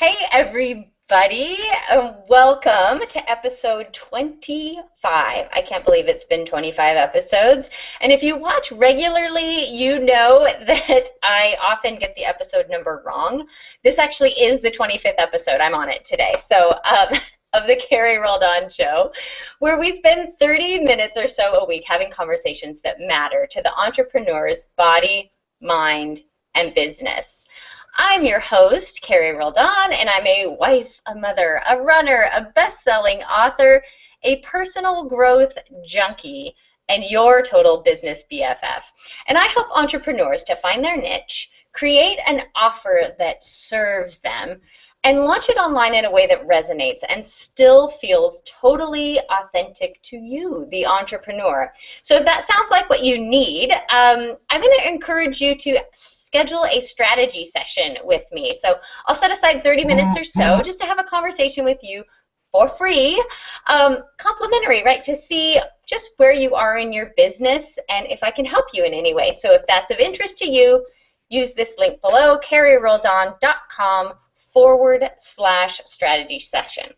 Hey everybody, welcome to episode 25. I can't believe it's been 25 episodes. And if you watch regularly, you know that I often get the episode number wrong. This actually is the 25th episode. I'm on it today. So, of the Carrie Rolled On show, where we spend 30 minutes or so a week having conversations that matter to the entrepreneur's body, mind, and business. I'm your host, Carrie Rolled On, and I'm a wife, a mother, a runner, a best-selling author, a personal growth junkie, and your total business BFF. And I help entrepreneurs to find their niche, create an offer that serves them, and launch it online in a way that resonates and still feels totally authentic to you, the entrepreneur. So if that sounds like what you need, I'm going to encourage you to schedule a strategy session with me. So I'll set aside 30 minutes or so just to have a conversation with you for free, complimentary, right, to see just where you are in your business and if I can help you in any way. So if that's of interest to you, use this link below, carrierolledon.com/strategy session.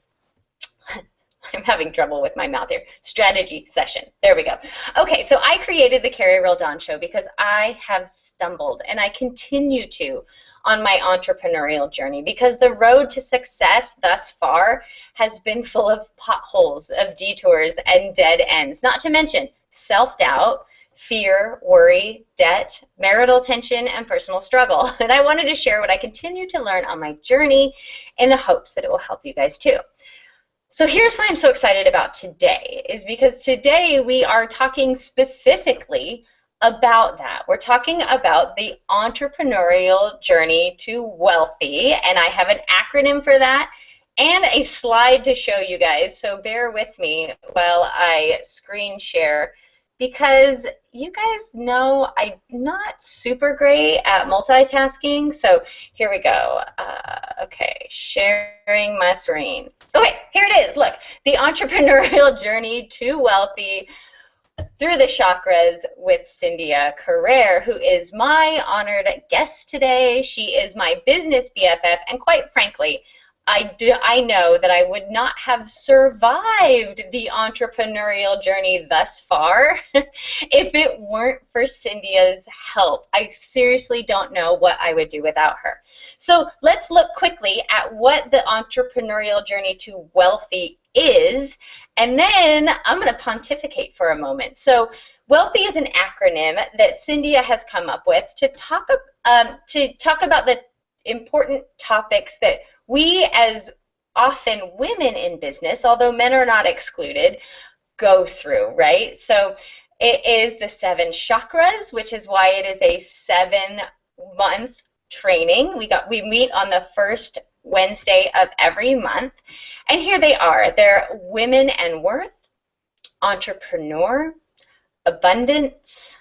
I'm having trouble with my mouth here. Strategy session. There we go. Okay, so I created the Carrie Rolled On show because I have stumbled, and I continue to, on my entrepreneurial journey, because the road to success thus far has been full of potholes, of detours, and dead ends, not to mention self-doubt, fear, worry, debt, marital tension, and personal struggle. And I wanted to share what I continue to learn on my journey in the hopes that it will help you guys too. So here's why I'm so excited about today, is because today we are talking specifically about that. We're talking about the entrepreneurial journey to wealthy, and I have an acronym for that and a slide to show you guys. So bear with me while I screen share, because you guys know I'm not super great at multitasking. So here we go. Okay, sharing my screen. Okay, here it is. Look, the entrepreneurial journey to wealthy through the chakras with Cynthia Carrere, who is my honored guest today. She is my business BFF, and quite frankly, I know that I would not have survived the entrepreneurial journey thus far if it weren't for Cynthia's help. I seriously don't know what I would do without her. So let's look quickly at what the entrepreneurial journey to wealthy is, and then I'm going to pontificate for a moment. So wealthy is an acronym that Cynthia has come up with to talk about the important topics that we, as often women in business, although men are not excluded, go through, right? So it is the 7 chakras, which is why it is a 7-month training. We meet on the first Wednesday of every month, and here they are. They're women and worth, entrepreneur, abundance,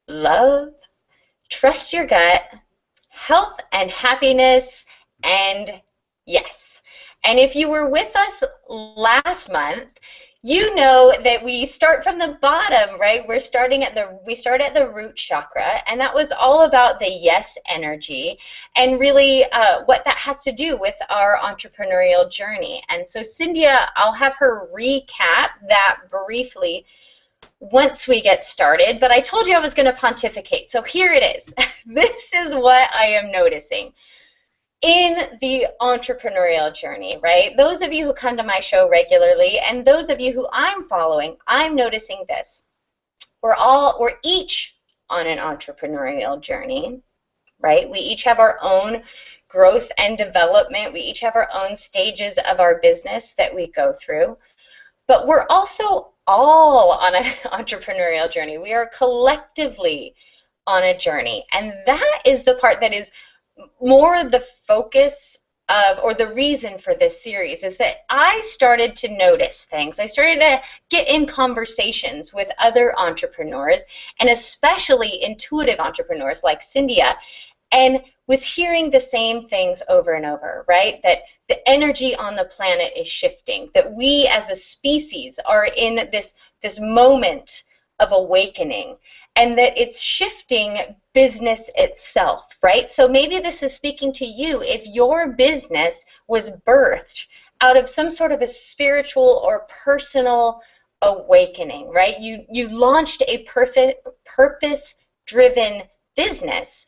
love, trust your gut, health and happiness, and yes. And if you were with us last month, you know that we start from the bottom, right? We start at the root chakra, and that was all about the yes energy and really what that has to do with our entrepreneurial journey. And so Cynthia, I'll have her recap that briefly once we get started, but I told you I was going to pontificate, so here it is. This is what I am noticing in the entrepreneurial journey, right? Those of you who come to my show regularly and those of you who I'm following, I'm noticing this. We're each on an entrepreneurial journey, right? We each have our own growth and development. We each have our own stages of our business that we go through, but we're also all on an entrepreneurial journey. We are collectively on a journey, and that is the part that is more the focus of, or the reason for this series, is that I started to notice things. I started to get in conversations with other entrepreneurs, and especially intuitive entrepreneurs like Cynthia, and was hearing the same things over and over, right? That the energy on the planet is shifting, that we as a species are in this moment of awakening, and that it's shifting business itself, right? So maybe this is speaking to you if your business was birthed out of some sort of a spiritual or personal awakening, right? You launched a purpose-driven business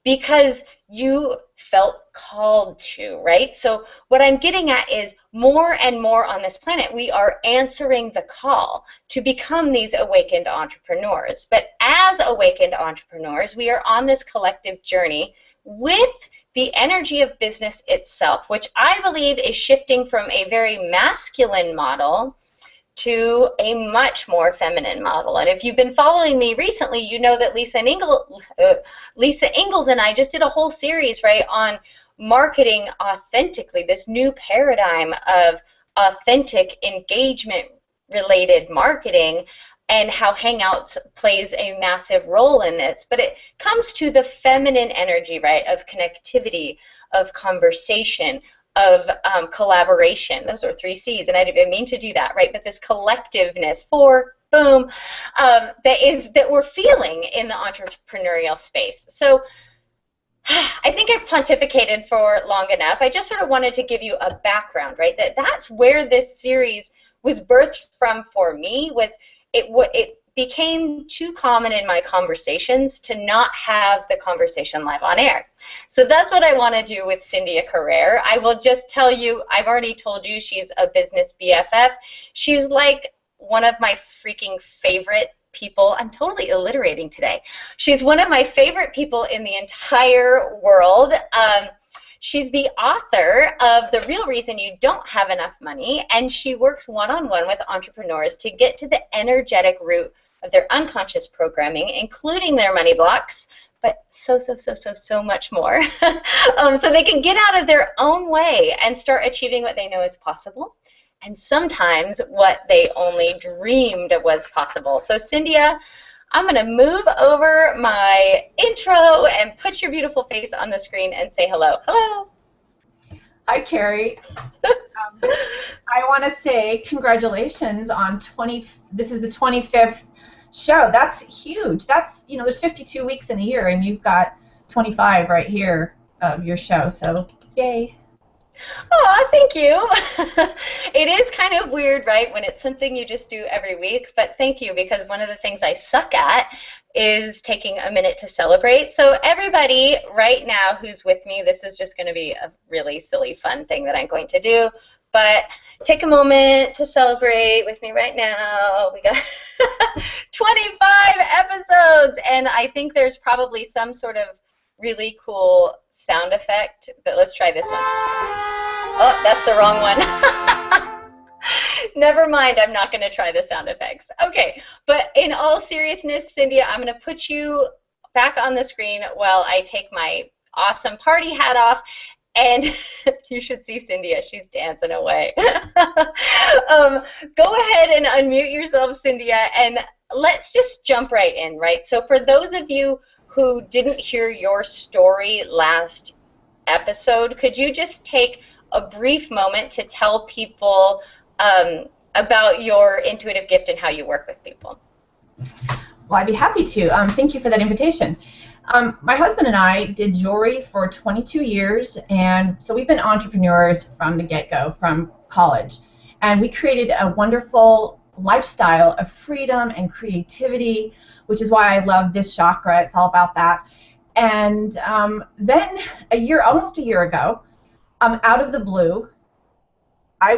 because you felt called to, right? So what I'm getting at is more and more on this planet, we are answering the call to become these awakened entrepreneurs. But as awakened entrepreneurs, we are on this collective journey with the energy of business itself, which I believe is shifting from a very masculine model to a much more feminine model. And if you've been following me recently, you know that Lisa Ingalls and I just did a whole series, right, on marketing authentically, this new paradigm of authentic engagement-related marketing, and how Hangouts plays a massive role in this. But it comes to the feminine energy, right, of connectivity, of conversation, of collaboration. Those are 3 C's, and I didn't even mean to do that, right? But this collectiveness, that we're feeling in the entrepreneurial space. So I think I've pontificated for long enough. I just sort of wanted to give you a background, right? That's where this series was birthed from for me. It became too common in my conversations to not have the conversation live on air. So that's what I want to do with Cyndia Carrere. I will just tell you, I've already told you she's a business BFF. She's like one of my freaking favorite people. I'm totally alliterating today. She's one of my favorite people in the entire world. She's the author of The Real Reason You Don't Have Enough Money, and she works one-on-one with entrepreneurs to get to the energetic root of their unconscious programming, including their money blocks, but so much more. So they can get out of their own way and start achieving what they know is possible, and sometimes what they only dreamed was possible. So Cyndia, I'm going to move over my intro and put your beautiful face on the screen and say hello. Hello. Hi, Carrie. I want to say congratulations on this is the 25th show. That's huge. That's, there's 52 weeks in a year, and you've got 25 right here of your show, so yay. Oh, thank you. It is kind of weird, right, when it's something you just do every week, but thank you, because one of the things I suck at is taking a minute to celebrate. So everybody right now who's with me, this is just going to be a really silly, fun thing that I'm going to do, but take a moment to celebrate with me right now. We got 25 episodes, and I think there's probably some sort of really cool sound effect, but let's try this one. Oh, that's the wrong one. Never mind, I'm not going to try the sound effects. Okay, but in all seriousness, Cyndia, I'm going to put you back on the screen while I take my awesome party hat off, and you should see Cyndia. She's dancing away. Go ahead and unmute yourself, Cyndia, and let's just jump right in, right? So for those of you who didn't hear your story last episode, could you just take a brief moment to tell people about your intuitive gift and how you work with people? Well, I'd be happy to. Thank you for that invitation. My husband and I did jewelry for 22 years, and so we've been entrepreneurs from the get-go, from college. And we created a wonderful lifestyle of freedom and creativity, which is why I love this chakra. It's all about that. And then almost a year ago, out of the blue, I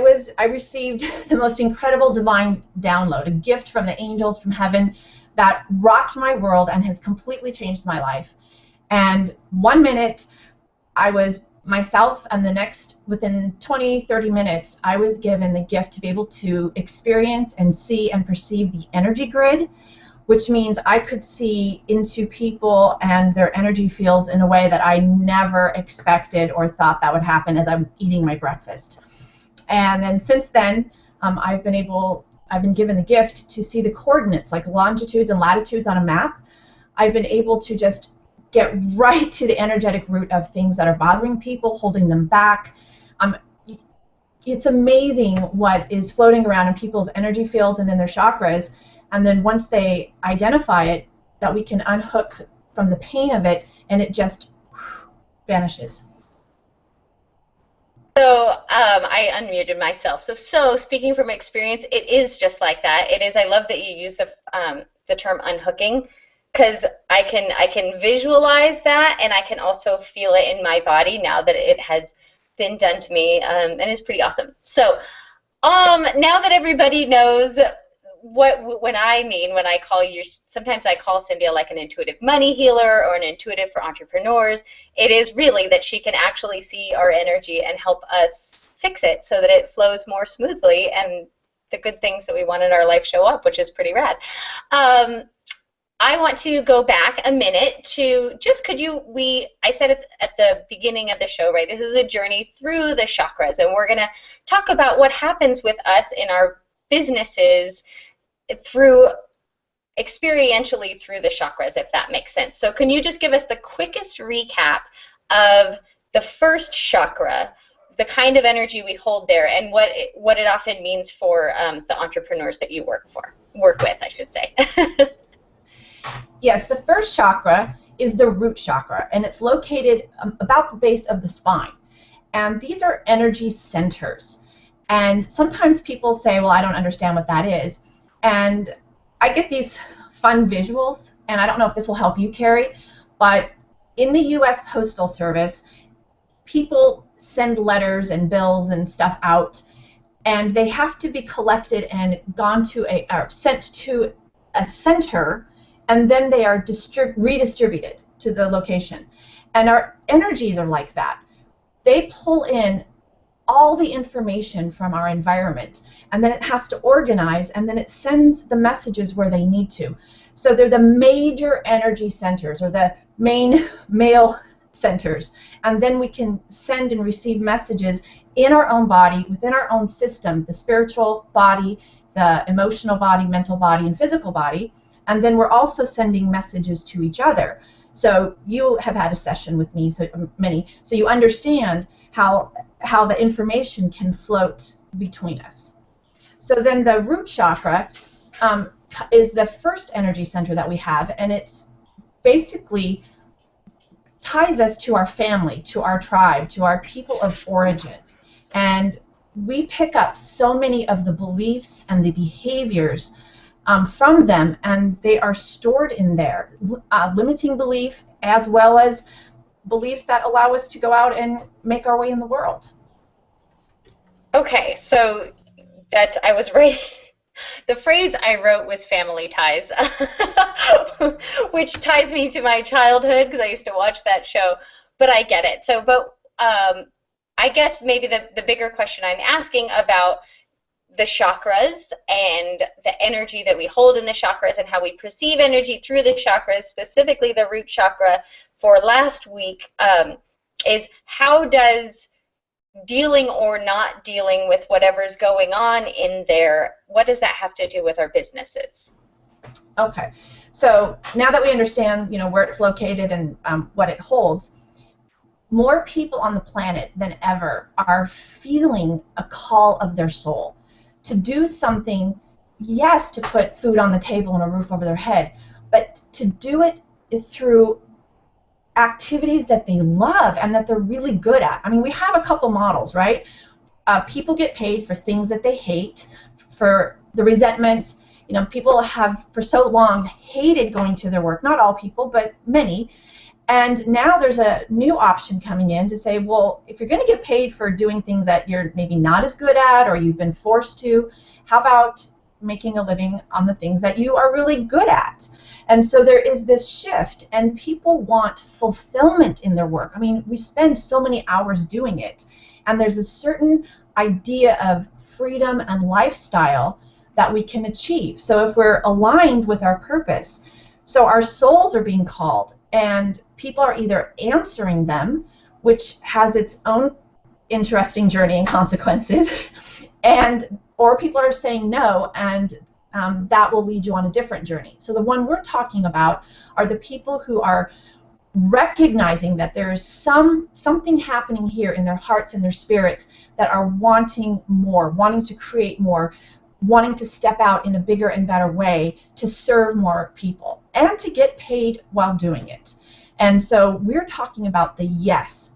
received the most incredible divine download, a gift from the angels from heaven that rocked my world and has completely changed my life. And 1 minute, I was myself, and the next, within 20-30 minutes, I was given the gift to be able to experience and see and perceive the energy grid, which means I could see into people and their energy fields in a way that I never expected or thought that would happen as I'm eating my breakfast. And then since then, I've been given the gift to see the coordinates, like longitudes and latitudes on a map. I've been able to just get right to the energetic root of things that are bothering people, holding them back. It's amazing what is floating around in people's energy fields and in their chakras, And then once they identify it, that we can unhook from the pain of it, and it just vanishes. So I unmuted myself. So speaking from experience, it is just like that. It is. I love that you use the term unhooking, because I can visualize that, and I can also feel it in my body now that it has been done to me, and it's pretty awesome. So now that everybody knows when I call you, sometimes I call Cynthia like an intuitive money healer or an intuitive for entrepreneurs. It is really that she can actually see our energy and help us fix it so that it flows more smoothly and the good things that we want in our life show up, which is pretty rad. I want to go back a minute to just, I said at the beginning of the show, right, this is a journey through the chakras, and we're going to talk about what happens with us in our businesses experientially through the chakras, if that makes sense. So can you just give us the quickest recap of the first chakra, the kind of energy we hold there, and what it often means for the entrepreneurs that you work with, I should say. Yes, the first chakra is the root chakra, and it's located about the base of the spine. And these are energy centers. And sometimes people say, well, I don't understand what that is. And I get these fun visuals, and I don't know if this will help you, Carrie, but in the U.S. Postal Service, people send letters and bills and stuff out, and they have to be collected and sent to a center, and then they are redistributed to the location. And our energies are like that. They pull in all the information from our environment, and then it has to organize, and then it sends the messages where they need to. So they're the major energy centers, or the main mail centers, and then we can send and receive messages in our own body, within our own system, the spiritual body, the emotional body, mental body, and physical body, and then we're also sending messages to each other. So you have had a session with me, so you understand how the information can float between us. So then the root chakra is the first energy center that we have, and it's basically ties us to our family, to our tribe, to our people of origin. And we pick up so many of the beliefs and the behaviors from them, and they are stored in there, limiting belief as well as beliefs that allow us to go out and make our way in the world. Okay, so I was right. The phrase I wrote was family ties, which ties me to my childhood because I used to watch that show, but I get it. So, I guess maybe the bigger question I'm asking about the chakras and the energy that we hold in the chakras and how we perceive energy through the chakras, specifically the root chakra for last week, is how does dealing or not dealing with whatever's going on in there, what does that have to do with our businesses? Okay, so now that we understand, where it's located and what it holds, more people on the planet than ever are feeling a call of their soul to do something, yes, to put food on the table and a roof over their head, but to do it through activities that they love and that they're really good at. I mean, we have a couple models, right? People get paid for things that they hate, for the resentment. People have for so long hated going to their work. Not all people, but many. And now there's a new option coming in to say, well, if you're going to get paid for doing things that you're maybe not as good at or you've been forced to, how about making a living on the things that you are really good at? And so there is this shift, and people want fulfillment in their work. I mean, we spend so many hours doing it, and there's a certain idea of freedom and lifestyle that we can achieve. So if we're aligned with our purpose, so our souls are being called, and people are either answering them, which has its own interesting journey and consequences, or people are saying no, and that will lead you on a different journey. So the one we're talking about are the people who are recognizing that there is something happening here in their hearts and their spirits that are wanting more, wanting to create more, wanting to step out in a bigger and better way to serve more people and to get paid while doing it. And so we're talking about the yes.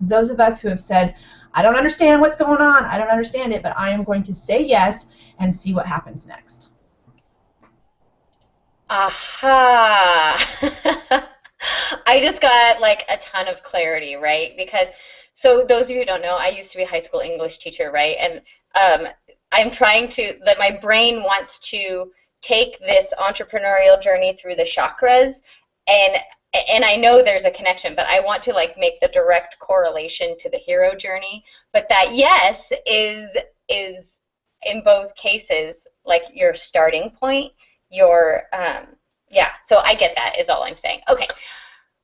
Those of us who have said, I don't understand what's going on, I don't understand it, but I am going to say yes and see what happens next. Aha! I just got like a ton of clarity, right? Because, so those of you who don't know, I used to be a high school English teacher, right? And I'm trying to, that my brain wants to take this entrepreneurial journey through the chakras, and I know there's a connection, but I want to like make the direct correlation to the hero journey. But that yes is in both cases like your starting point, your yeah, so I get that is all I'm saying. Okay.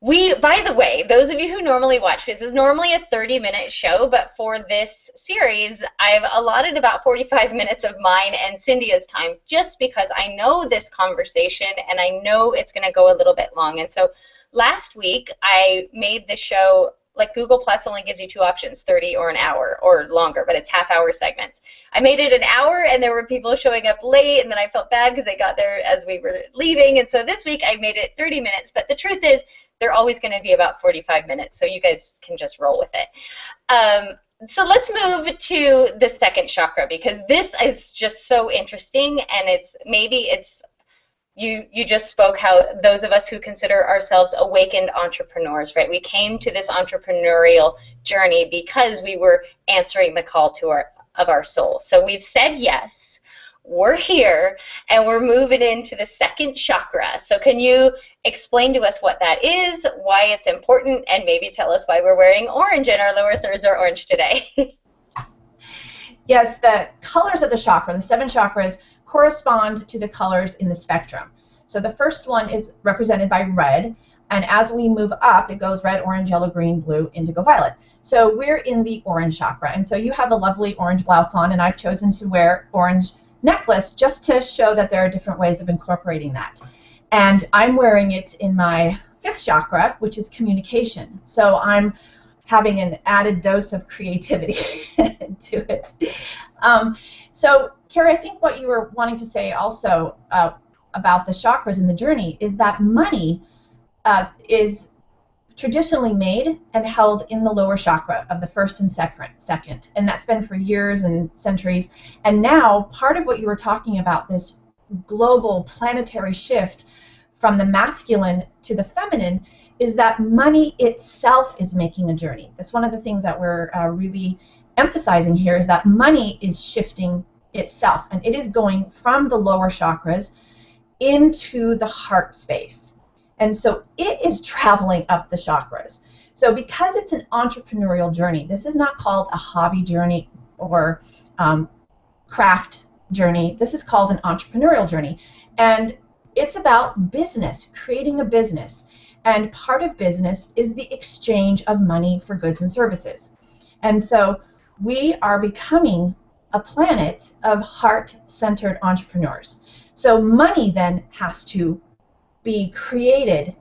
By the way, those of you who normally watch, this is normally a 30-minute show, but for this series, I've allotted about 45 minutes of mine and Cynthia's time just because I know this conversation and I know it's going to go a little bit long. And so last week, I made the show, like Google Plus only gives you two options, 30 or an hour or longer, but it's half-hour segments. I made it an hour, and there were people showing up late, and then I felt bad because they got there as we were leaving. And so this week, I made it 30 minutes, but the truth is, they're always going to be about 45 minutes, so you guys can just roll with it. So let's move to the second chakra, because this is just so interesting, and you just spoke how those of us who consider ourselves awakened entrepreneurs, right? We came to this entrepreneurial journey because we were answering the call of our soul. So we've said yes, we're here, and we're moving into the second chakra. So can you explain to us what that is, why it's important, and maybe tell us why we're wearing orange and our lower thirds are orange today? Yes, the colors of the chakra, the 7 chakras, correspond to the colors in the spectrum. So the first one is represented by red, and as we move up, it goes red, orange, yellow, green, blue, indigo, violet. So we're in the orange chakra, and so you have a lovely orange blouse on, and I've chosen to wear orange necklace just to show that there are different ways of incorporating that. And I'm wearing it in my 5th chakra, which is communication. So I'm having an added dose of creativity to it. So, Carrie, I think what you were wanting to say also about the chakras in the journey is that money is traditionally made and held in the lower chakra of the first and second, and that's been for years and centuries. And now part of what you were talking about, this global planetary shift from the masculine to the feminine, is that money itself is making a journey. That's one of the things that we're really emphasizing here, is that money is shifting itself, and it is going from the lower chakras into the heart space. And so it is traveling up the chakras. So because it's an entrepreneurial journey, this is not called a hobby journey or craft journey. This is called an entrepreneurial journey. And it's about business, creating a business. And part of business is the exchange of money for goods and services. And so we are becoming a planet of heart-centered entrepreneurs. So money then has to be created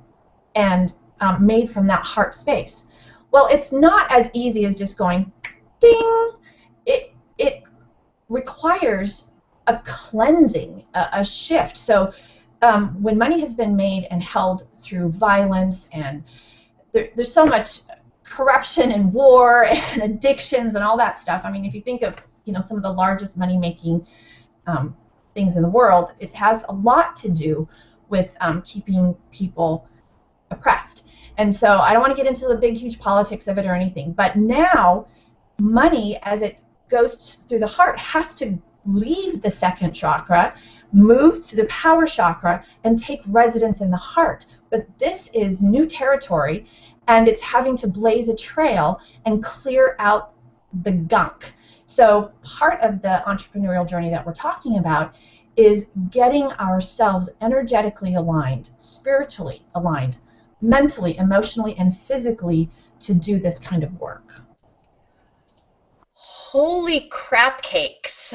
and made from that heart space. Well, it's not as easy as just going ding. It requires a cleansing, a shift. So when money has been made and held through violence, and there's so much corruption and war and addictions and all that stuff. I mean, if you think of some of the largest money-making things in the world, it has a lot to do with keeping people oppressed. And so I don't want to get into the big, huge politics of it or anything, but now money, as it goes through the heart, has to leave the second chakra, move to the power chakra, and take residence in the heart. But this is new territory, and it's having to blaze a trail and clear out the gunk. So part of the entrepreneurial journey that we're talking about is getting ourselves energetically aligned, spiritually aligned, mentally, emotionally, and physically to do this kind of work. Holy crap cakes.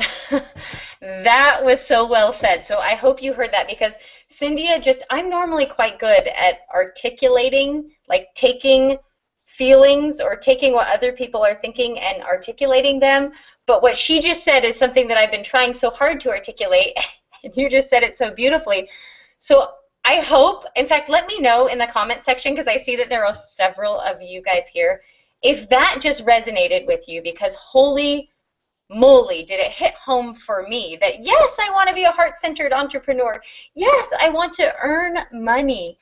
That was so well said. So I hope you heard that, because Cynthia, I'm normally quite good at articulating, like taking feelings or taking what other people are thinking and articulating them. But what she just said is something that I've been trying so hard to articulate, and you just said it so beautifully. So I hope, in fact, let me know in the comment section, because I see that there are several of you guys here, if that just resonated with you, because holy moly, did it hit home for me that yes, I want to be a heart-centered entrepreneur. Yes, I want to earn money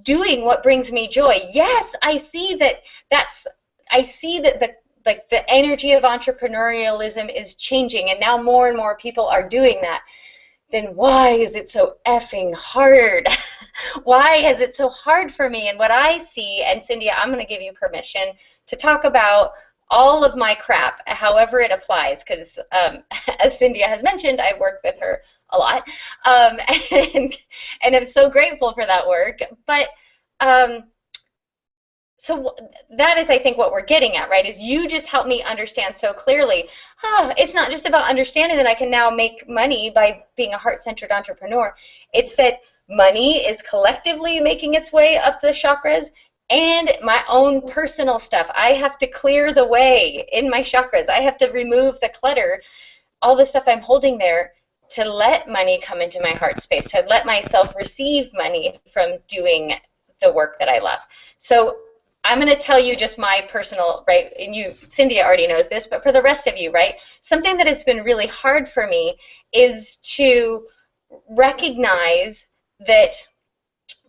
doing what brings me joy. Yes, I see that the energy of entrepreneurialism is changing, and now more and more people are doing that. Then why is it so effing hard? Why is it so hard for me? And what I see, and Cynthia, I'm going to give you permission to talk about all of my crap, however it applies, because as Cynthia has mentioned, I've worked with her a lot, and I'm so grateful for that work. But so that is, I think, what we're getting at, right, is you just help me understand so clearly, it's not just about understanding that I can now make money by being a heart-centered entrepreneur. It's that money is collectively making its way up the chakras, and my own personal stuff. I have to clear the way in my chakras. I have to remove the clutter, all the stuff I'm holding there, to let money come into my heart space, to let myself receive money from doing the work that I love. So I'm going to tell you just my personal, right, and you, Cynthia already knows this, but for the rest of you, right, something that has been really hard for me is to recognize that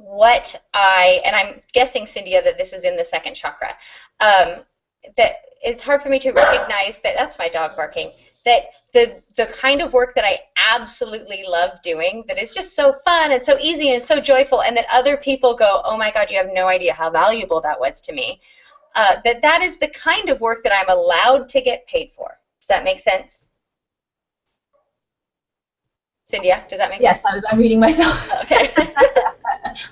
and I'm guessing, Cynthia, that this is in the second chakra, that it's hard for me to recognize that, that's my dog barking, that the kind of work that I absolutely love doing, that is just so fun and so easy and so joyful, and that other people go, oh my God, you have no idea how valuable that was to me, that is the kind of work that I'm allowed to get paid for. Does that make sense? Cynthia, does that make sense? Yes, I'm reading myself. Okay.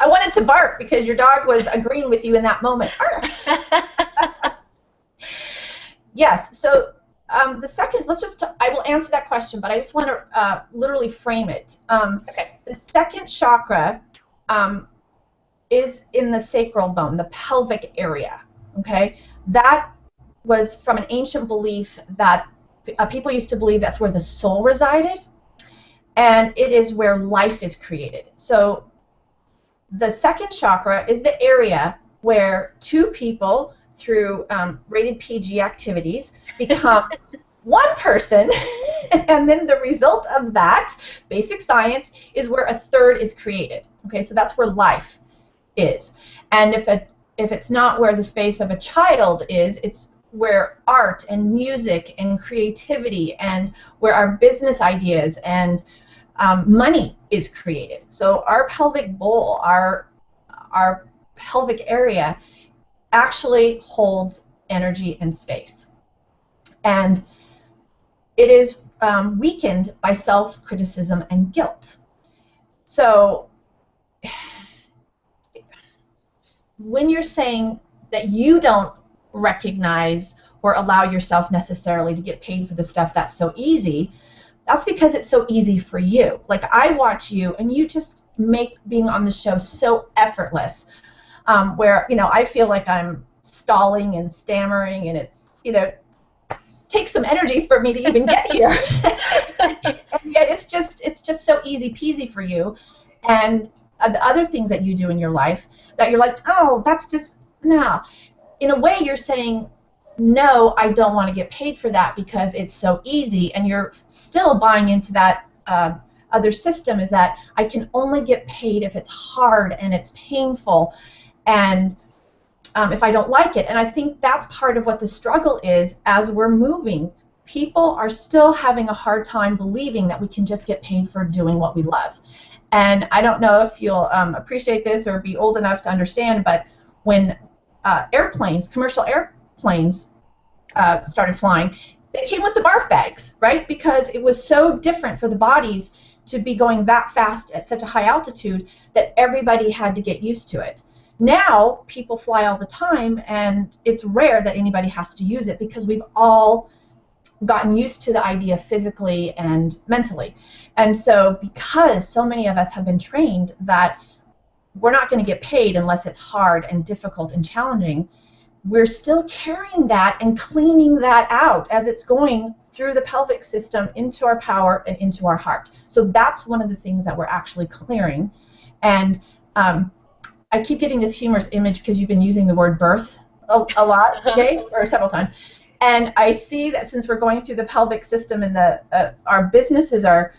I wanted to bark because your dog was agreeing with you in that moment. Yes, so the second, I will answer that question, but I just want to literally frame it. Okay. The second chakra is in the sacral bone, the pelvic area, okay? That was from an ancient belief that people used to believe that's where the soul resided, and it is where life is created. So the second chakra is the area where two people, through rated PG activities, become one person, and then the result of that, basic science, is where a third is created. Okay, so that's where life is. And if it's not where the space of a child is, it's where art and music and creativity and where our business ideas and money is created. So our pelvic bowl, our pelvic area, actually holds energy and space. And it is weakened by self-criticism and guilt. So when you're saying that you don't recognize or allow yourself necessarily to get paid for the stuff that's so easy, that's because it's so easy for you. Like, I watch you, and you just make being on the show so effortless, where, you know, I feel like I'm stalling and stammering, and it's, you know, takes some energy for me to even get here. And yet it's just so easy peasy for you. And the other things that you do in your life that you're like, oh, that's just, no. In a way, you're saying, no, I don't want to get paid for that because it's so easy, and you're still buying into that other system, is that I can only get paid if it's hard and it's painful, and if I don't like it. And I think that's part of what the struggle is as we're moving. People are still having a hard time believing that we can just get paid for doing what we love. And I don't know if you'll appreciate this or be old enough to understand, but when airplanes, commercial airplanes started flying, they came with the barf bags, right? Because it was so different for the bodies to be going that fast at such a high altitude that everybody had to get used to it. Now, people fly all the time, and it's rare that anybody has to use it because we've all gotten used to the idea physically and mentally. And so because so many of us have been trained that we're not going to get paid unless it's hard and difficult and challenging, we're still carrying that and cleaning that out as it's going through the pelvic system into our power and into our heart. So that's one of the things that we're actually clearing. And I keep getting this humorous image because you've been using the word birth a lot today, or several times. And I see that since we're going through the pelvic system and our businesses are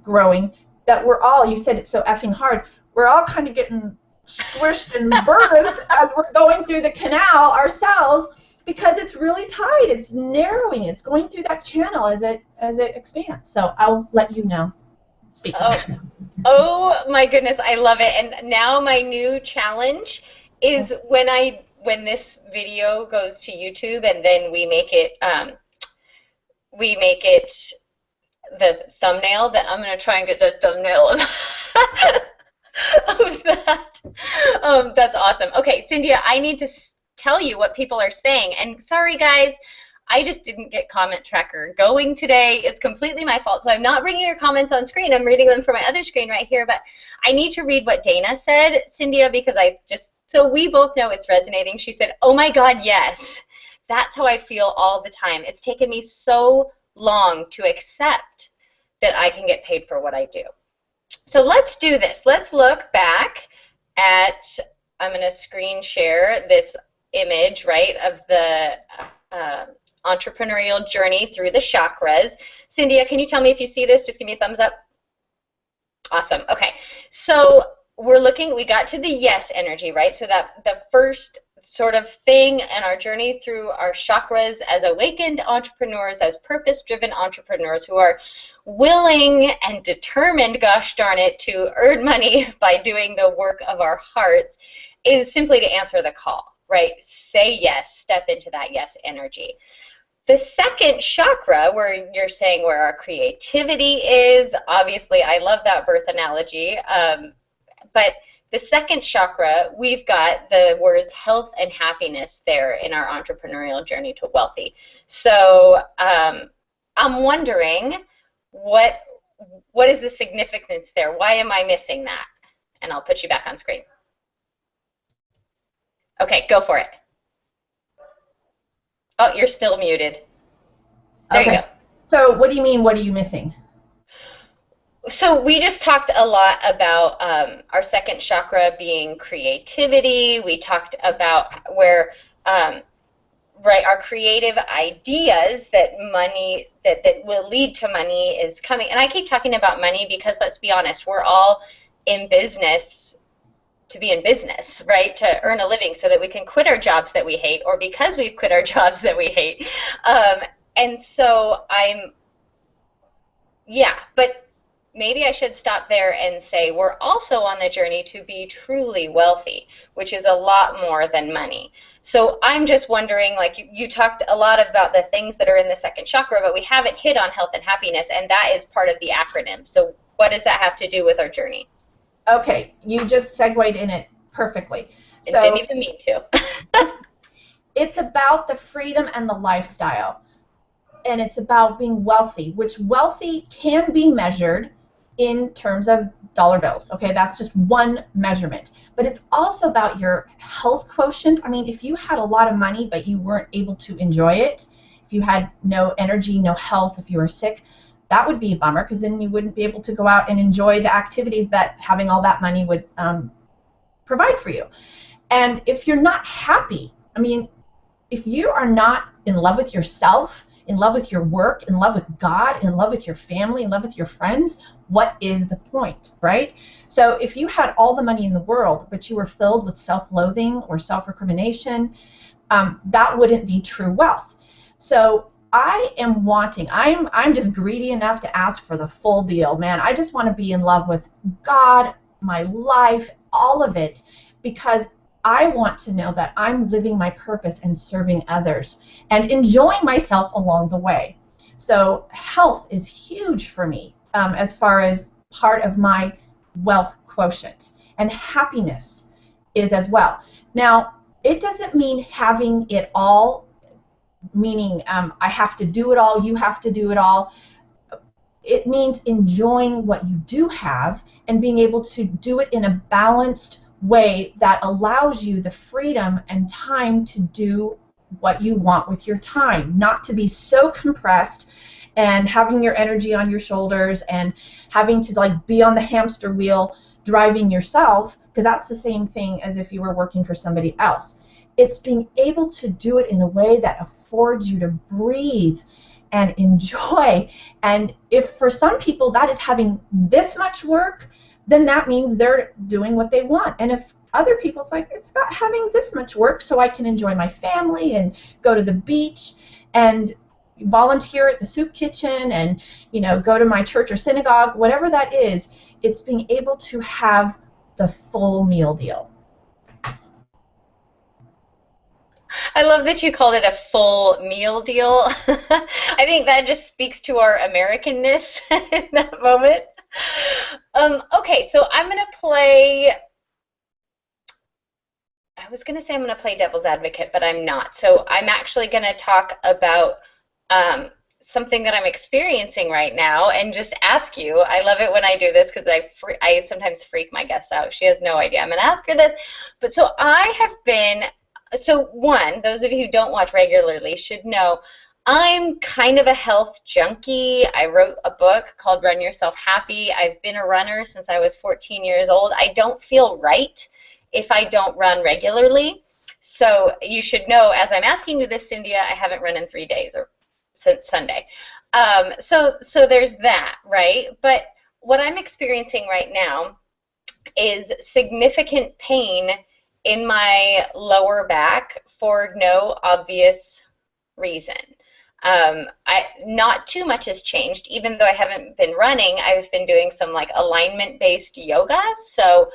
growing, that we're all, you said it's so effing hard, we're all kind of getting squished and burdened as we're going through the canal ourselves, because it's really tight, it's narrowing, it's going through that channel as it expands. So I'll let you know. Speak. Oh my goodness, I love it. And now my new challenge is when this video goes to YouTube and then we make it the thumbnail, that I'm going to try and get the thumbnail of that. That's awesome. Okay, Cynthia, I need to tell you what people are saying. And sorry, guys, I just didn't get comment tracker going today. It's completely my fault. So I'm not bringing your comments on screen. I'm reading them from my other screen right here. But I need to read what Dana said, Cynthia, because so we both know it's resonating. She said, oh my God, yes. That's how I feel all the time. It's taken me so long to accept that I can get paid for what I do. So let's do this. Let's look back at, I'm going to screen share this image, right, of the entrepreneurial journey through the chakras. Cynthia, can you tell me if you see this? Just give me a thumbs up. Awesome. Okay. So we got to the yes energy, right? So that the first sort of thing in our journey through our chakras as awakened entrepreneurs, as purpose-driven entrepreneurs who are willing and determined, gosh darn it, to earn money by doing the work of our hearts, is simply to answer the call, right? Say yes, step into that yes energy. The second chakra, where you're saying where our creativity is, obviously I love that birth analogy, but the second chakra, we've got the words health and happiness there in our entrepreneurial journey to wealthy. So I'm wondering what is the significance there? Why am I missing that? And I'll put you back on screen. Okay, go for it. Oh, you're still muted. There you go. So what do you mean, what are you missing? So we just talked a lot about our second chakra being creativity. We talked about where, right, our creative ideas that money, that will lead to money is coming. And I keep talking about money because, let's be honest, we're all in business to be in business, right, to earn a living so that we can quit our jobs that we hate, or because we've quit our jobs that we hate. And so but maybe I should stop there and say we're also on the journey to be truly wealthy, which is a lot more than money. So I'm just wondering, like you talked a lot about the things that are in the second chakra, but we haven't hit on health and happiness, and that is part of the acronym. So what does that have to do with our journey? Okay, you just segued in it perfectly. So, didn't even mean to. It's about the freedom and the lifestyle, and it's about being wealthy, which wealthy can be measured in terms of dollar bills. Okay, that's just one measurement. But it's also about your health quotient. I mean, if you had a lot of money but you weren't able to enjoy it, if you had no energy, no health, if you were sick, that would be a bummer, because then you wouldn't be able to go out and enjoy the activities that having all that money would provide for you. And if you're not happy, I mean, if you are not in love with yourself, in love with your work, in love with God, in love with your family, in love with your friends, what is the point, right? So if you had all the money in the world, but you were filled with self-loathing or self-recrimination, that wouldn't be true wealth. So I am wanting, I'm just greedy enough to ask for the full deal, man. I just want to be in love with God, my life, all of it, because I want to know that I'm living my purpose and serving others and enjoying myself along the way. So health is huge for me as far as part of my wealth quotient, and happiness is as well. Now, it doesn't mean having it all, meaning I have to do it all, you have to do it all. It means enjoying what you do have and being able to do it in a balanced way that allows you the freedom and time to do what you want with your time, not to be so compressed and having your energy on your shoulders and having to like be on the hamster wheel driving yourself, because that's the same thing as if you were working for somebody else. It's being able to do it in a way that affords you to breathe and enjoy. And if for some people that is having this much work, then that means they're doing what they want. And if other people, it's like, it's about having this much work so I can enjoy my family and go to the beach and volunteer at the soup kitchen and, you know, go to my church or synagogue, whatever that is, it's being able to have the full meal deal. I love that you called it a full meal deal. I think that just speaks to our Americanness in that moment. Okay, so I'm going to play, I was going to say I'm going to play devil's advocate, but I'm not. So I'm actually going to talk about something that I'm experiencing right now and just ask you. I love it when I do this because I sometimes freak my guests out. She has no idea I'm going to ask her this. But so I have been, so one, those of you who don't watch regularly should know I'm kind of a health junkie. I wrote a book called Run Yourself Happy. I've been a runner since I was 14 years old. I don't feel right if I don't run regularly. So you should know, as I'm asking you this, Cynthia, I haven't run in 3 days or since Sunday. So there's that, right? But what I'm experiencing right now is significant pain in my lower back for no obvious reason. Not too much has changed. Even though I haven't been running, I've been doing some like alignment-based yoga. So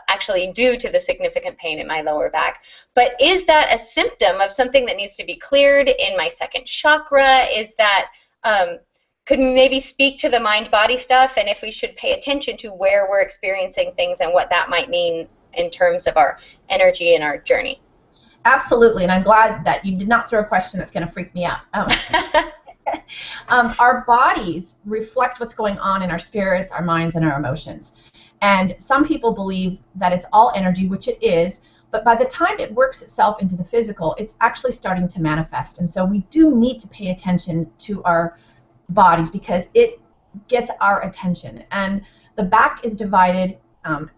actually due to the significant pain in my lower back. But is that a symptom of something that needs to be cleared in my second chakra? Is that, could we maybe speak to the mind-body stuff and if we should pay attention to where we're experiencing things and what that might mean in terms of our energy and our journey? Absolutely, and I'm glad that you did not throw a question that's going to freak me out. Our bodies reflect what's going on in our spirits, our minds, and our emotions. And some people believe that it's all energy, which it is, but by the time it works itself into the physical, it's actually starting to manifest. And so we do need to pay attention to our bodies because it gets our attention. And the back is divided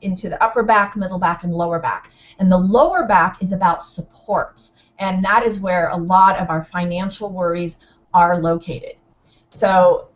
into the upper back, middle back, and lower back. And the lower back is about supports, and that is where a lot of our financial worries are located. So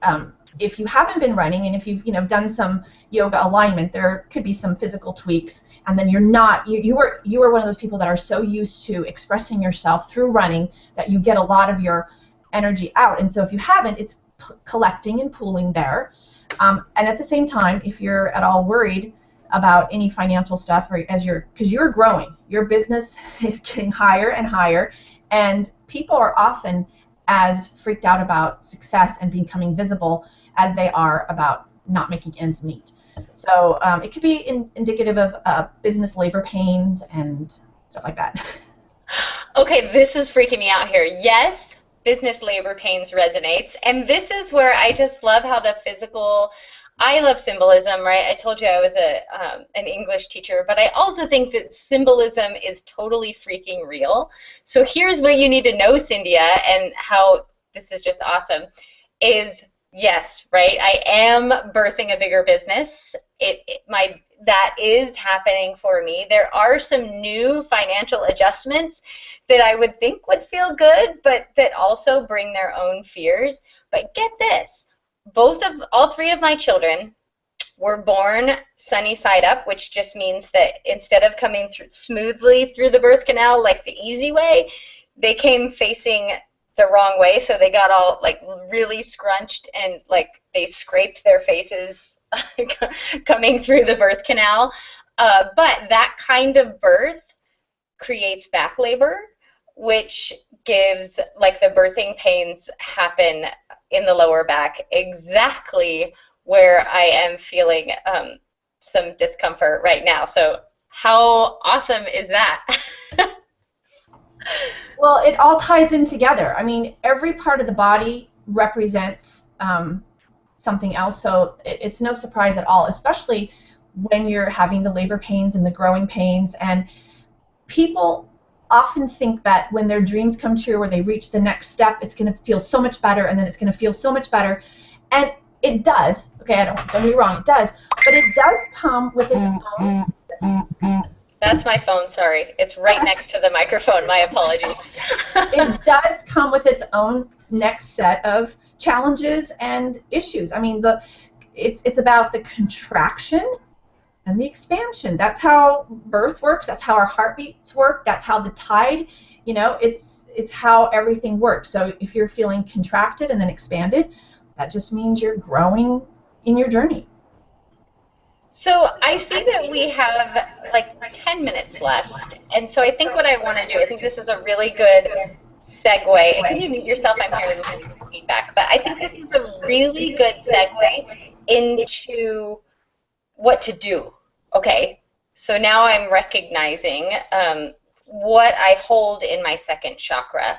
if you haven't been running and if you've done some yoga alignment, there could be some physical tweaks, and then you're not, you are one of those people that are so used to expressing yourself through running that you get a lot of your energy out. And so if you haven't, it's collecting and pooling there. And at the same time, if you're at all worried about any financial stuff, or because you're growing, your business is getting higher and higher, and people are often as freaked out about success and becoming visible as they are about not making ends meet. So it could be indicative of business labor pains and stuff like that. Okay, this is freaking me out here. Yes, business labor pains resonates, and this is where I just love how the physical, I love symbolism, right? I told you I was an English teacher, but I also think that symbolism is totally freaking real. So here's what you need to know, Cynthia, and how this is just awesome, is yes, right? I am birthing a bigger business. That is happening for me. There are some new financial adjustments that I would think would feel good, but that also bring their own fears. But get this. All three of my children were born sunny side up, which just means that instead of coming smoothly through the birth canal like the easy way, they came facing the wrong way, so they got all like really scrunched and like they scraped their faces coming through the birth canal. But that kind of birth creates back labor, which gives, like, the birthing pains happen in the lower back exactly where I am feeling some discomfort right now. So how awesome is that? Well, it all ties in together. I mean, every part of the body represents something else, so it's no surprise at all, especially when you're having the labor pains and the growing pains. And people often think that when their dreams come true or they reach the next step, it's going to feel so much better, and then it's going to feel so much better. And it does. Okay, don't get me wrong, it does. But it does come with its own. That's my phone, sorry. It's right next to the microphone. My apologies. It does come with its own next set of challenges and issues. I mean, it's about the contraction and the expansion. That's how birth works. That's how our heartbeats work. That's how the tide, it's how everything works. So if you're feeling contracted and then expanded, that just means you're growing in your journey. So I see that we have like 10 minutes left, and so I think what I want to do, I think this is a really good segue. And can you mute yourself? I'm hearing feedback, but I think this is a really good segue into what to do. Okay, so now I'm recognizing what I hold in my second chakra.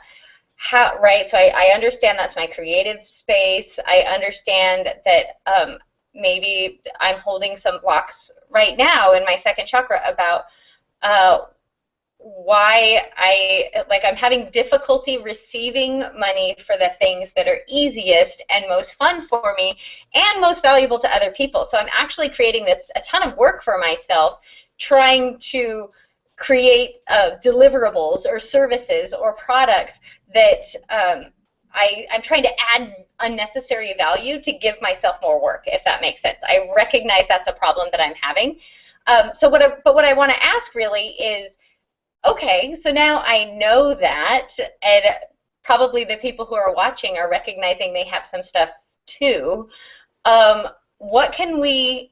How, right? So I understand that's my creative space. I understand that maybe I'm holding some blocks right now in my second chakra about why I'm having difficulty receiving money for the things that are easiest and most fun for me and most valuable to other people. So I'm actually creating a ton of work for myself, trying to create deliverables or services or products that I'm trying to add unnecessary value to give myself more work, if that makes sense. I recognize that's a problem that I'm having. But what I want to ask really is, okay, so now I know that, and probably the people who are watching are recognizing they have some stuff too. What can we,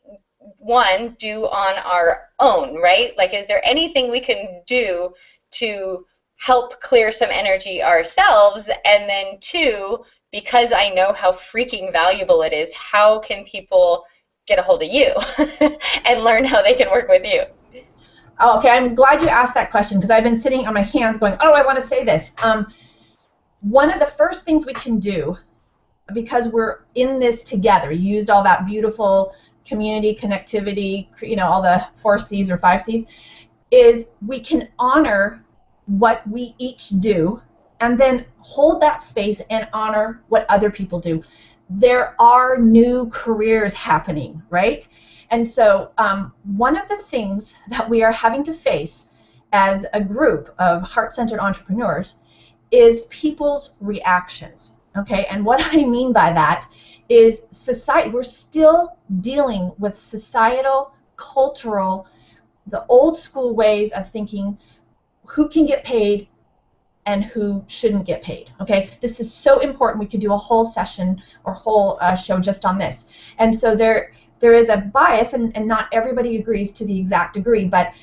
one, do on our own, right? Like, is there anything we can do to help clear some energy ourselves? And then two, because I know how freaking valuable it is, how can people get a hold of you and learn how they can work with you? Oh, okay, I'm glad you asked that question, because I've been sitting on my hands going, oh, I want to say this. One of the first things we can do, because we're in this together, you used all that beautiful community, connectivity, all the 4 C's or 5 C's, is we can honor what we each do and then hold that space and honor what other people do. There are new careers happening, right? And so one of the things that we are having to face as a group of heart-centered entrepreneurs is people's reactions, okay? And what I mean by that is society. We're still dealing with societal, cultural, the old school ways of thinking who can get paid and who shouldn't get paid, okay? This is so important. We could do a whole session or whole show just on this. And so there is a bias, and not everybody agrees to the exact degree, but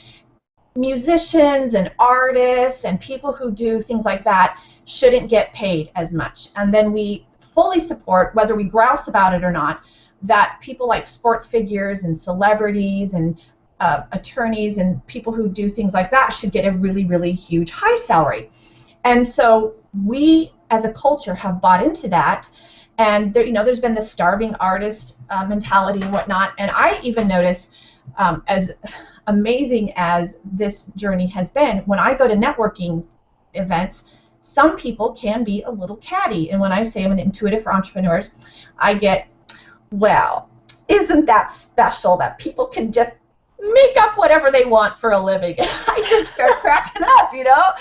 musicians and artists and people who do things like that shouldn't get paid as much. And then we fully support, whether we grouse about it or not, that people like sports figures and celebrities and attorneys and people who do things like that should get a really, really huge high salary. And so we as a culture have bought into that, and there's been this starving artist mentality and whatnot. And I even notice, as amazing as this journey has been, when I go to networking events, some people can be a little catty. And when I say I'm an intuitive for entrepreneurs, I get, well, isn't that special that people can just make up whatever they want for a living? I just start cracking up,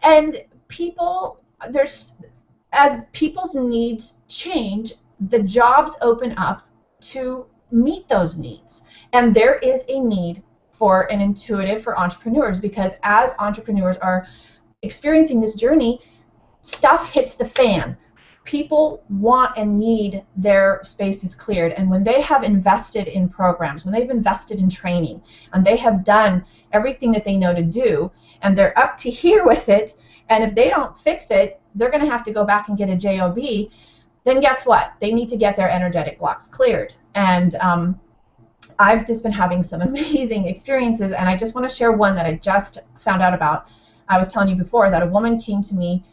And people, as people's needs change, the jobs open up to meet those needs. And there is a need for an intuitive for entrepreneurs, because as entrepreneurs are experiencing this journey, stuff hits the fan. People want and need their spaces cleared, and when they have invested in programs, when they've invested in training, and they have done everything that they know to do, and they're up to here with it, and if they don't fix it, they're going to have to go back and get a job, then guess what? They need to get their energetic blocks cleared. And I've just been having some amazing experiences, and I just want to share one that I just found out about. I was telling you before that a woman came to me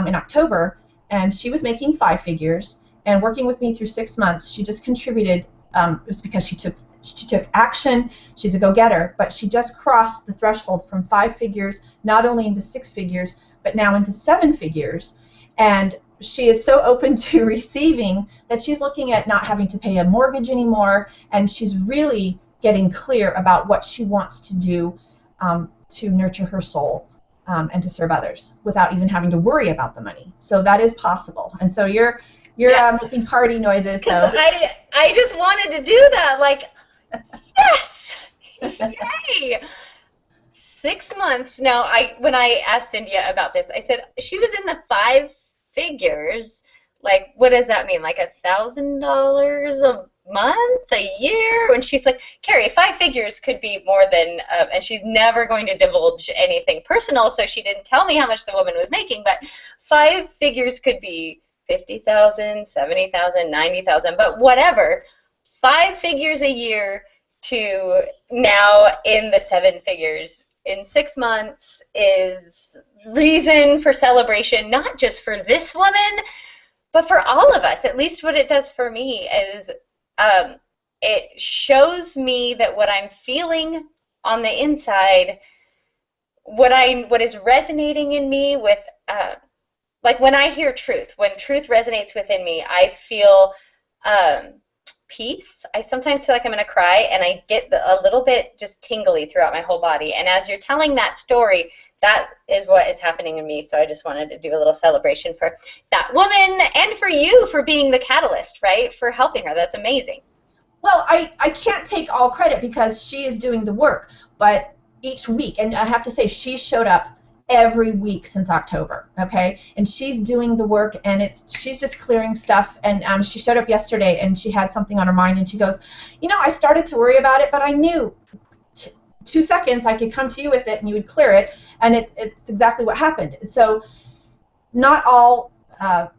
in October, and she was making 5 figures, and working with me through 6 months, she just contributed It was because she took action. She's a go-getter, but she just crossed the threshold from 5 figures, not only into 6 figures, but now into 7 figures. And she is so open to receiving that she's looking at not having to pay a mortgage anymore, and she's really getting clear about what she wants to do to nurture her soul and to serve others without even having to worry about the money. So that is possible. And so you're making party noises. So I just wanted to do that. Like, yes, yay! 6 months. Now, when I asked Cynthia about this, I said she was in the 5 figures. Like, what does that mean? Like $1,000 a month, a year? And she's like, Carrie, 5 figures could be more than, and she's never going to divulge anything personal, so she didn't tell me how much the woman was making, but 5 figures could be 50,000, 70,000, 90,000, but whatever. 5 figures a year to now in the 7 figures in 6 months is reason for celebration, not just for this woman, but for all of us. At least what it does for me is it shows me that what I'm feeling on the inside, what is resonating in me with, like when I hear truth, when truth resonates within me, I feel peace. I sometimes feel like I'm going to cry, and I get a little bit just tingly throughout my whole body. And as you're telling that story, that is what is happening in me. So I just wanted to do a little celebration for that woman and for you for being the catalyst, right? For helping her. That's amazing. Well, I can't take all credit because she is doing the work, but each week, and I have to say she showed up every week since October, okay? And she's doing the work, and she's just clearing stuff. And she showed up yesterday, and she had something on her mind, and she goes, you know, I started to worry about it, but I knew 2 seconds I could come to you with it, and you would clear it, and it's exactly what happened. So not all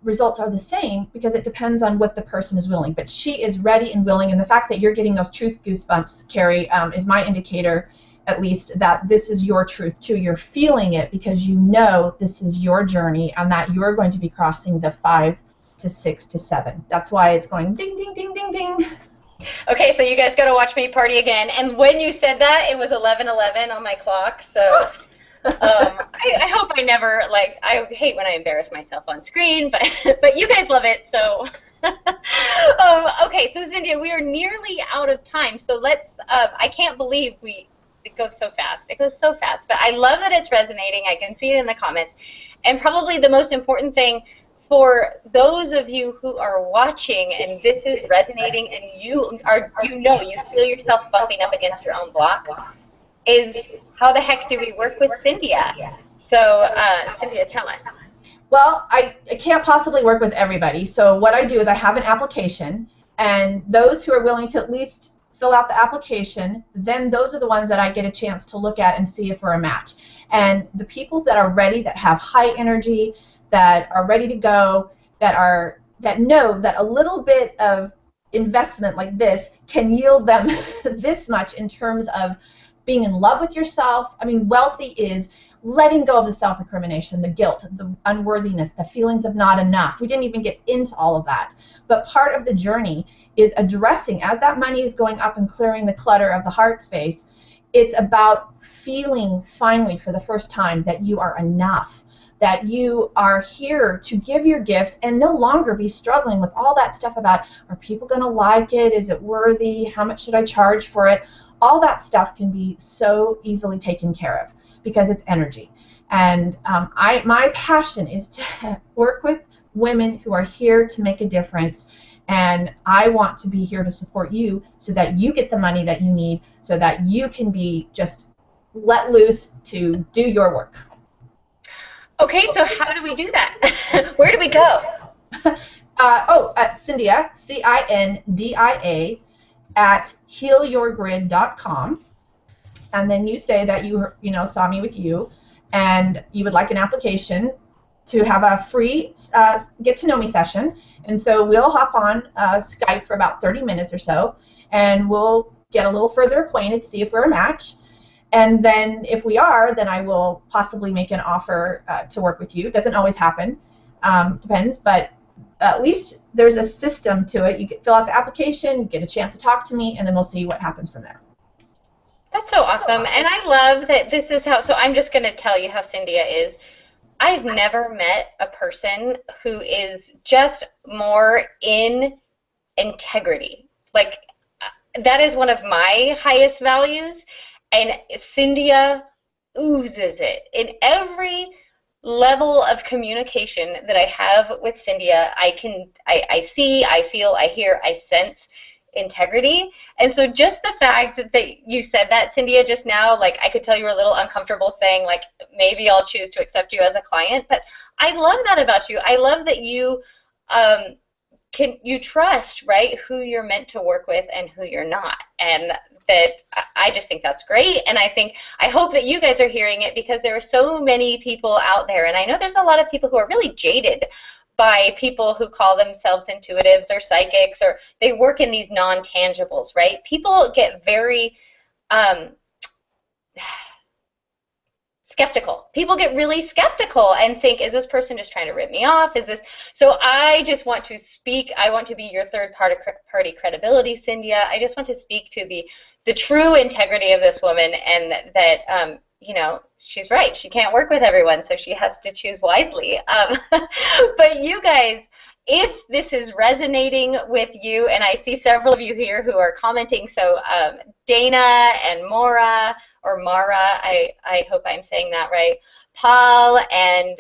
results are the same because it depends on what the person is willing. But she is ready and willing, and the fact that you're getting those truth goosebumps, Carrie, is my indicator, at least, that this is your truth too. You're feeling it because you know this is your journey and that you're going to be crossing the 5 to 6 to 7. That's why it's going ding, ding, ding, ding, ding. Okay, so you guys got to watch me party again. And when you said that, it was 11:11 on my clock. So I hope I never, like, I hate when I embarrass myself on screen, but you guys love it, so. Okay, so Cynthia, we are nearly out of time. So let's, I can't believe it goes so fast. It goes so fast. But I love that it's resonating. I can see it in the comments. And probably the most important thing for those of you who are watching and this is resonating and you feel yourself bumping up against your own blocks is how the heck do we work with Cynthia? So Cynthia, tell us. Well, I can't possibly work with everybody. So what I do is I have an application, and those who are willing to at least fill out the application, then those are the ones that I get a chance to look at and see if we're a match. And the people that are ready, that have high energy, that are ready to go, that know that a little bit of investment like this can yield them this much in terms of being in love with yourself. I mean, wealthy is letting go of the self-recrimination, the guilt, the unworthiness, the feelings of not enough. We didn't even get into all of that. But part of the journey is addressing, as that money is going up and clearing the clutter of the heart space, it's about feeling finally for the first time that you are enough, that you are here to give your gifts and no longer be struggling with all that stuff about, are people going to like it? Is it worthy? How much should I charge for it? All that stuff can be so easily taken care of because it's energy. And my passion is to work with women who are here to make a difference, and I want to be here to support you so that you get the money that you need so that you can be just let loose to do your work. Okay, so how do we do that? Where do we go? Cyndia, CINDIA, at healyourgrid.com, and then you say that you saw me with you, and you would like an application to have a free get-to-know-me session. And so we'll hop on Skype for about 30 minutes or so, and we'll get a little further acquainted, see if we're a match. And then if we are, then I will possibly make an offer to work with you. It doesn't always happen, depends, but at least there's a system to it. You can fill out the application, get a chance to talk to me, and then we'll see what happens from there. That's so awesome. And I love that this is how, so I'm just going to tell you how Cynthia is. I've never met a person who is just more in integrity. Like, that is one of my highest values, and Cynthia oozes it. In every level of communication that I have with Cynthia, I see, I feel, I hear, I sense integrity. And so just the fact that you said that, Cynthia, just now, like, I could tell you were a little uncomfortable saying, like, maybe I'll choose to accept you as a client, but I love that about you. I love that you you trust, right, who you're meant to work with and who you're not. And that I just think that's great. And I hope that you guys are hearing it, because there are so many people out there, and I know there's a lot of people who are really jaded by people who call themselves intuitives or psychics, or they work in these non-tangibles, right? People get very skeptical. People get really skeptical and think, is this person just trying to rip me off? Is this? So I just want to speak. I want to be your third party credibility, Cynthia. I just want to speak to the true integrity of this woman, and that you know, she's right. She can't work with everyone, so she has to choose wisely. But you guys, if this is resonating with you, and I see several of you here who are commenting, so Dana and Mara, I hope I'm saying that right, Paul and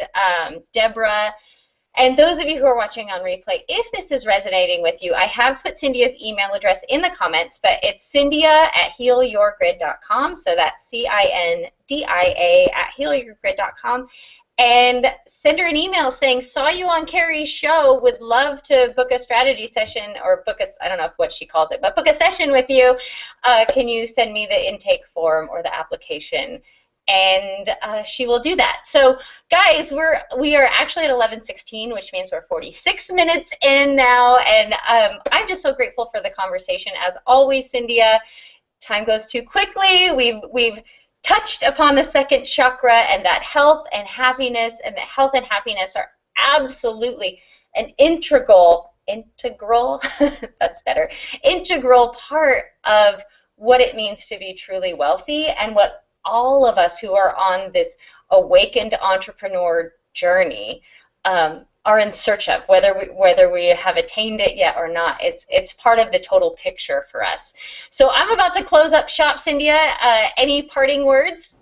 Deborah, and those of you who are watching on replay, if this is resonating with you, I have put Cynthia's email address in the comments, but it's Cynthia@healyourgrid.com, so that's CINDIA@healyourgrid.com, and send her an email saying, saw you on Carrie's show, would love to book a strategy session, or book a, I don't know what she calls it, but book a session with you. Can you send me the intake form or the application? And she will do that. So guys, we are actually at 11:16, which means we're 46 minutes in now, and I'm just so grateful for the conversation as always, Cynthia. Time goes too quickly. We've touched upon the second chakra, and that health and happiness, and that health and happiness are absolutely an integral that's better, integral part of what it means to be truly wealthy, and what all of us who are on this awakened entrepreneur journey are in search of, whether we have attained it yet or not. It's part of the total picture for us. So I'm about to close up shop, Cynthia. Any parting words?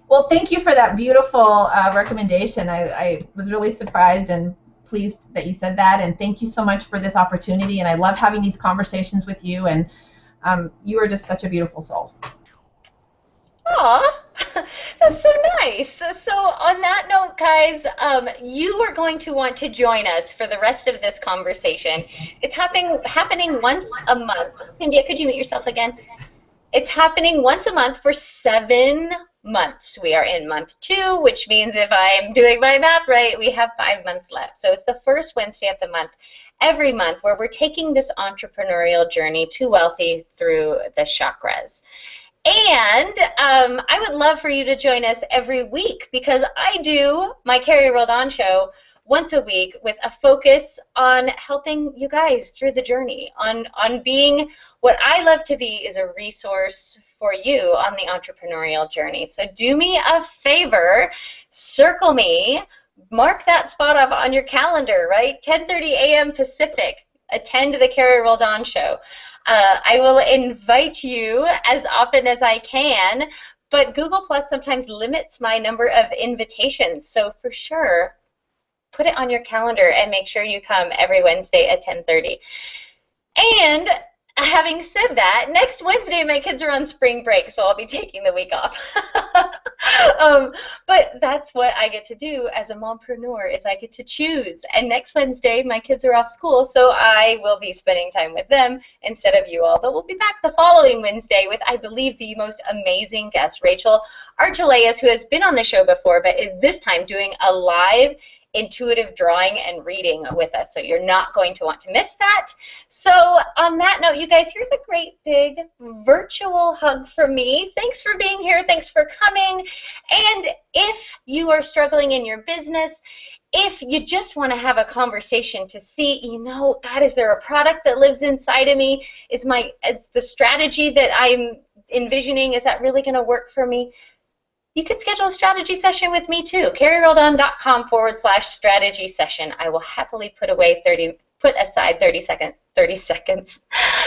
Well, thank you for that beautiful recommendation. I was really surprised and pleased that you said that, and thank you so much for this opportunity, and I love having these conversations with you, and you are just such a beautiful soul. Aw, that's so nice. So on that note, guys, you are going to want to join us for the rest of this conversation. It's happening once a month. Cynthia, could you mute yourself again? It's happening once a month for 7 months. We are in month 2, which means, if I'm doing my math right, we have 5 months left. So it's the first Wednesday of the month, every month, where we're taking this entrepreneurial journey to wealthy through the chakras. And I would love for you to join us every week, because I do my Carrie Rolled On show once a week with a focus on helping you guys through the journey, on being what I love to be, is a resource for you on the entrepreneurial journey. So do me a favor, circle me, mark that spot off on your calendar, right? 10:30 a.m. Pacific, attend the Carrie Rolled On show. I will invite you as often as I can, but Google Plus sometimes limits my number of invitations, so for sure, put it on your calendar and make sure you come every Wednesday at 10:30. And having said that, next Wednesday my kids are on spring break, so I'll be taking the week off. But that's what I get to do as a mompreneur, is I get to choose. And next Wednesday my kids are off school, so I will be spending time with them instead of you all. But we'll be back the following Wednesday with, I believe, the most amazing guest, Rachel Archelaus, who has been on the show before, but is this time doing a live intuitive drawing and reading with us, so you're not going to want to miss that. So on that note, you guys, here's a great big virtual hug from me. Thanks for being here. Thanks for coming. And if you are struggling in your business, if you just want to have a conversation to see, you know, God, is there a product that lives inside of me? Is the strategy that I'm envisioning, is that really going to work for me? You can schedule a strategy session with me too. carriereldon.com/strategy session. I will happily put aside 30 seconds.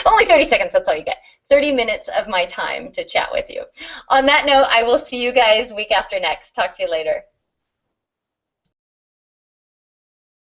Only 30 seconds, that's all you get. 30 minutes of my time to chat with you. On that note, I will see you guys week after next. Talk to you later.